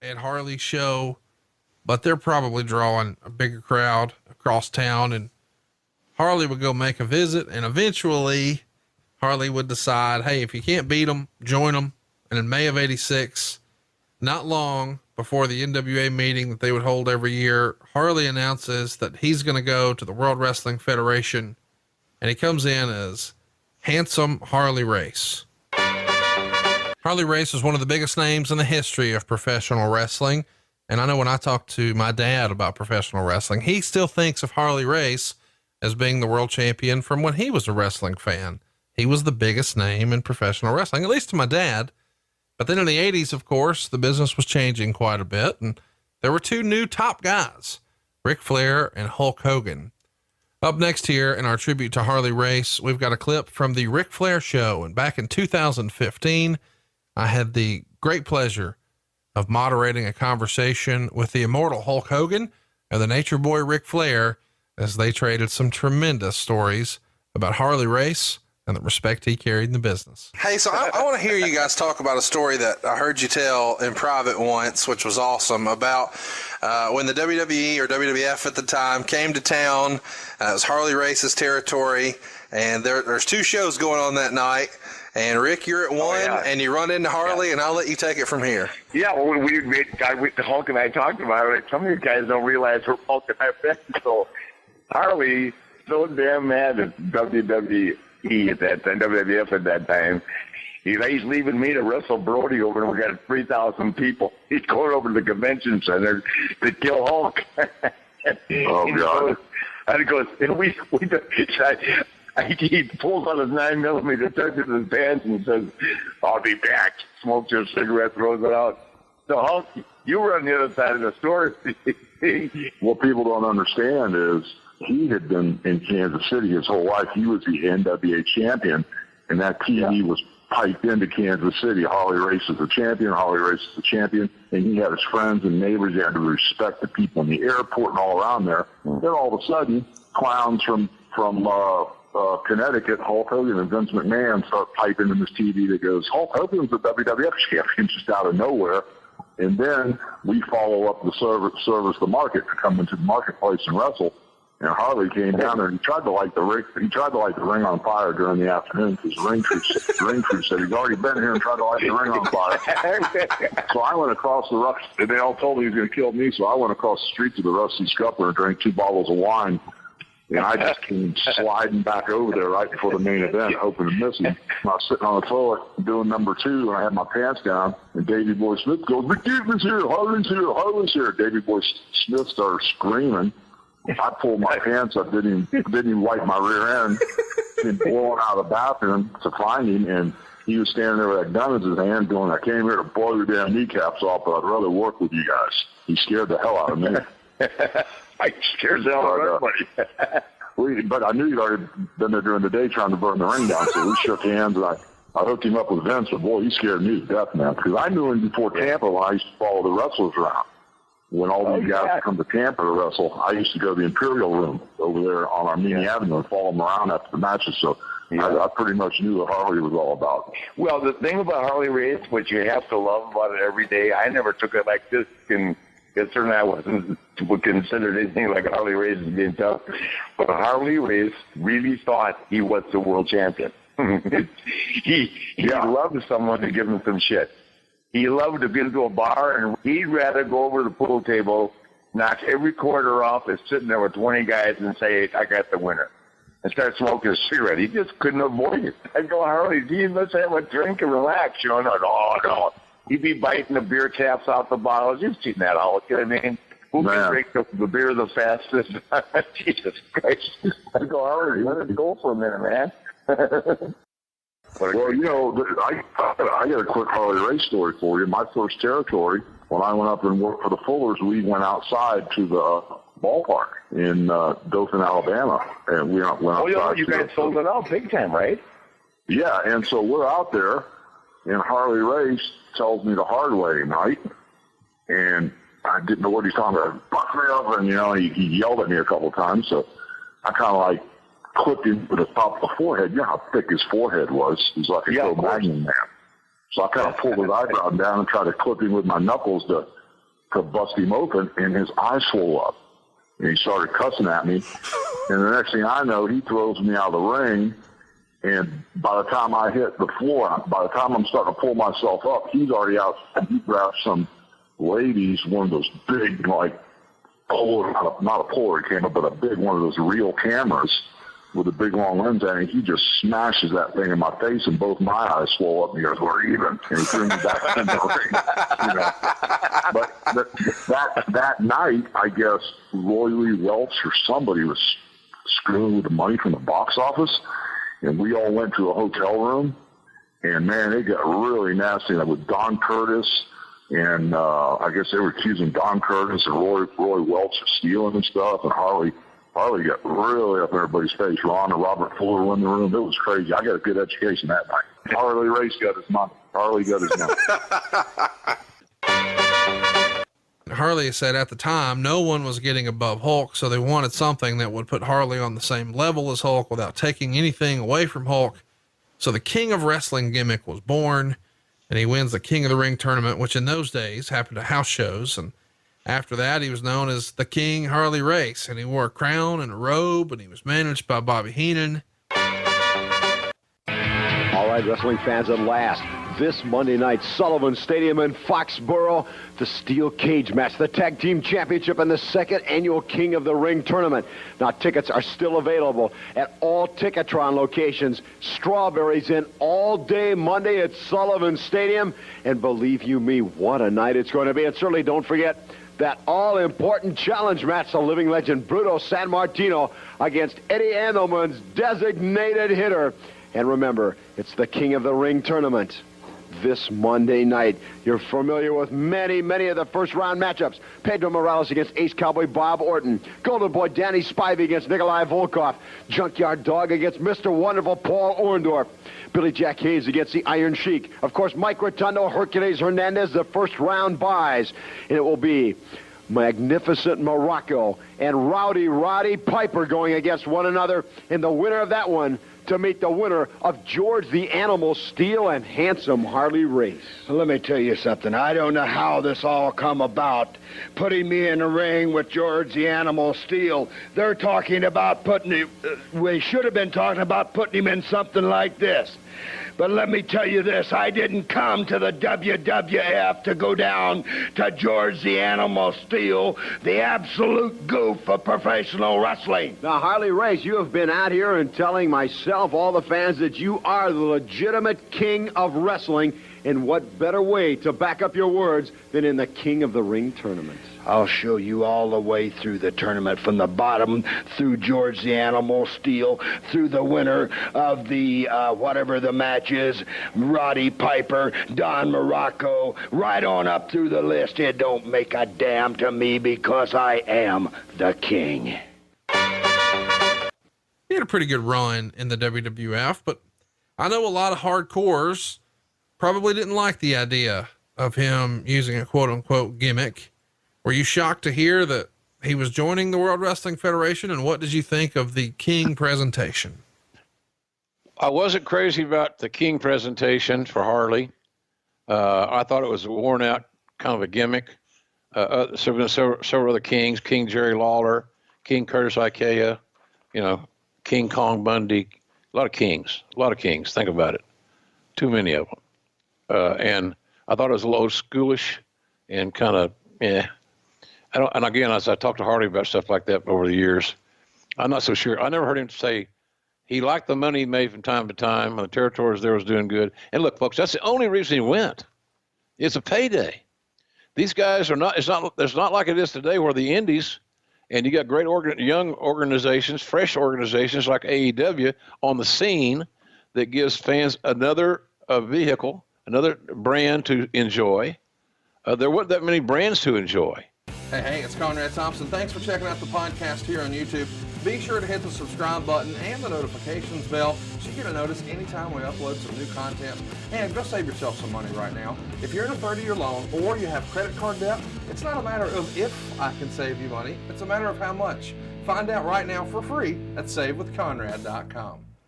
at Harley's show, but they're probably drawing a bigger crowd across town, and Harley would go make a visit, and eventually Harley would decide, hey, if you can't beat them, join them. And in May of 86, not long before the NWA meeting that they would hold every year, Harley announces that he's going to go to the World Wrestling Federation, and he comes in as Handsome Harley Race. Harley Race is one of the biggest names in the history of professional wrestling. And I know when I talk to my dad about professional wrestling, he still thinks of Harley Race as being the world champion from when he was a wrestling fan. He was the biggest name in professional wrestling, at least to my dad. But then in the 80s, of course, the business was changing quite a bit, and there were two new top guys, Ric Flair and Hulk Hogan. Up next here in our tribute to Harley Race, we've got a clip from the Ric Flair show. And back in 2015, I had the great pleasure of moderating a conversation with the immortal Hulk Hogan and the Nature Boy Ric Flair as they traded some tremendous stories about Harley Race and the respect he carried in the business. Hey, so I want to hear you guys talk about a story that I heard you tell in private once, which was awesome, about when the WWE or WWF at the time came to town. It was Harley Race's territory, and there's two shows going on that night. And Rick, you're at one, and you run into Harley, and I'll let you take it from here. Yeah, well, Hulk and I talked about it. Some of you guys don't realize who Hulk and I met. So Harley, so damn mad at WWE at that time, WWF at that time. He's leaving me to wrestle Brody over, and we got 3,000 people. He's going over to the convention center to kill Hulk. Oh, God. And he goes, he pulls out his 9mm, touches his pants, and says, I'll be back. Smokes your cigarette, throws it out. So, Hulk, you were on the other side of the story. What people don't understand is he had been in Kansas City his whole life. He was the NWA champion, and that TV was piped into Kansas City. Harley Race is the champion. Harley Race is the champion. And he had his friends and neighbors. He had to respect the people in the airport and all around there. Then all of a sudden, clowns from Connecticut, Hulk Hogan and Vince McMahon start piping in this TV that goes, Hulk Hogan's the WWF champion, just out of nowhere. And then we follow up the service the market to come into the marketplace and wrestle. And Harley came down there and he tried to light the ring on fire during the afternoon because the ring crew said he's already been here and tried to light the ring on fire. So I went across the rough, and they all told me he was going to kill me. So I went across the street to the Rusty Scupper and drank 2 bottles of wine. And I just came sliding back over there right before the main event, hoping to miss him. I was sitting on the toilet doing number 2, and I had my pants down, and Davey Boy Smith goes, McDavid's here, Harley's here, Harley's here. Davey Boy Smith started screaming. I pulled my pants up, didn't even wipe my rear end, and blowing out of the bathroom to find him, and he was standing there with that gun in his hand going, I came here to blow your damn kneecaps off, but I'd rather work with you guys. He scared the hell out of me. I scared the hell out of everybody. But I knew he'd already been there during the day trying to burn the ring down, so we shook hands, and I hooked him up with Vince, but boy, he scared me to death, man, because I knew him before Tampa when I used to follow the wrestlers around. When all these guys come to Tampa to wrestle, I used to go to the Imperial Room over there on Armenia Avenue and follow them around after the matches, so I pretty much knew what Harley was all about. Well, the thing about Harley Race, which you have to love about it every day, I never took it like this, and certainly I wasn't considered anything like Harley Race as being tough, but Harley Race really thought he was the world champion. he loved someone to give him some shit. He loved to get into a bar, and he'd rather go over to the pool table, knock every quarter off, and sitting there with 20 guys and say, I got the winner, and start smoking a cigarette. He just couldn't avoid it. I'd go, Harley, gee, let's have a drink and relax. No. He'd be biting the beer caps off the bottles. You've seen that, Hulk. You know what I mean? Who can drink the beer the fastest? Jesus Christ. I'd go, Harley, let it go for a minute, man. Well, I got a quick Harley Race story for you. My first territory, when I went up and worked for the Fullers, we went outside to the ballpark in Dothan, Alabama, and we went outside. You guys sold it out big time, right? Yeah, and so we're out there, and Harley Race tells me the hard way tonight, and I didn't know what he's talking about. Buck me up, and he yelled at me a couple of times, so I kind of like clipped him with the top of the forehead. You know how thick his forehead was. He's like a Magnum man. So I kind of pulled his eyebrow down and tried to clip him with my knuckles to to bust him open, and his eye swelled up. And he started cussing at me. And the next thing I know, he throws me out of the ring. And by the time I hit the floor, by the time I'm starting to pull myself up, he's already out. And he grabbed some ladies, one of those big, like, not a Polaroid camera, but a big one of those real cameras with a big long lens on it. He just smashes that thing in my face, and both my eyes swell up, and he goes, "We're even." And he threw me back in the ring. You know. But that night, I guess Roy Lee Welch or somebody was screwing with the money from the box office, and we all went to a hotel room, and man, it got really nasty. With Don Curtis, and I guess they were accusing Don Curtis and Roy Welch of stealing and stuff, and Harley got really up in everybody's face. Ron and Robert Fuller were in the room. It was crazy. I got a good education that night. Harley Race got his money. Harley got his money. Harley said at the time, no one was getting above Hulk, so they wanted something that would put Harley on the same level as Hulk without taking anything away from Hulk. So the King of Wrestling gimmick was born, and he wins the King of the Ring tournament, which in those days happened at house shows. And after that, he was known as the King Harley Race, and he wore a crown and a robe, and he was managed by Bobby Heenan. All right, wrestling fans, at last, this Monday night, Sullivan Stadium in Foxborough, the steel cage match, the tag team championship, and the second annual King of the Ring tournament. Now, tickets are still available at all Ticketron locations. Strawberries in all day Monday at Sullivan Stadium. And believe you me, what a night it's going to be. And certainly don't forget that all-important challenge match, the living legend Bruto Sammartino against Eddie Andelman's designated hitter. And remember, it's the King of the Ring tournament this Monday night. You're familiar with many of the first-round matchups. Pedro Morales against Ace Cowboy Bob Orton. Golden Boy Danny Spivey against Nikolai Volkov. Junkyard Dog against Mr. Wonderful Paul Orndorff. Billy Jack Hayes against the Iron Sheik. Of course, Mike Rotundo, Hercules Hernandez, the first-round buys. And it will be Magnificent Morocco and Rowdy Roddy Piper going against one another. And the winner of that one to meet the winner of George the Animal Steele and Handsome Harley Race. Let me tell you something. I don't know how this all come about. Putting me in the ring with George the Animal Steele. They're talking about putting him, we should have been talking about putting him in something like this. But let me tell you this, I didn't come to the WWF to go down to George the Animal Steele, the absolute goof of professional wrestling. Now, Harley Race, you have been out here and telling myself, all the fans, that you are the legitimate king of wrestling. And what better way to back up your words than in the King of the Ring tournament? I'll show you all the way through the tournament, from the bottom through George the Animal Steele, through the winner of the whatever the match is, Roddy Piper, Don Morocco, right on up through the list. It don't make a damn to me because I am the king. He had a pretty good run in the WWF, but I know a lot of hardcores probably didn't like the idea of him using a quote-unquote gimmick. Were you shocked to hear that he was joining the World Wrestling Federation, and what did you think of the King presentation? I wasn't crazy about the King presentation for Harley. I thought it was a worn out kind of a gimmick. Several other Kings, King Jerry Lawler, King Curtis Ikea, King Kong Bundy, a lot of Kings. Think about it. Too many of them. And I thought it was a little schoolish and kind of, and again, as I talked to Harley about stuff like that over the years, I'm not so sure. I never heard him say he liked the money he made from time to time, and the territories there was doing good. And look, folks, that's the only reason he went. It's a payday. These guys are not, it's not like it is today where the indies, and you got great young organizations, fresh organizations like AEW on the scene that gives fans another vehicle, another brand to enjoy. There weren't that many brands to enjoy. Hey, it's Conrad Thompson. Thanks for checking out the podcast here on YouTube. Be sure to hit the subscribe button and the notifications bell so you get a notice anytime we upload some new content. And go save yourself some money right now. If you're in a 30-year loan or you have credit card debt, it's not a matter of if I can save you money. It's a matter of how much. Find out right now for free at SaveWithConrad.com.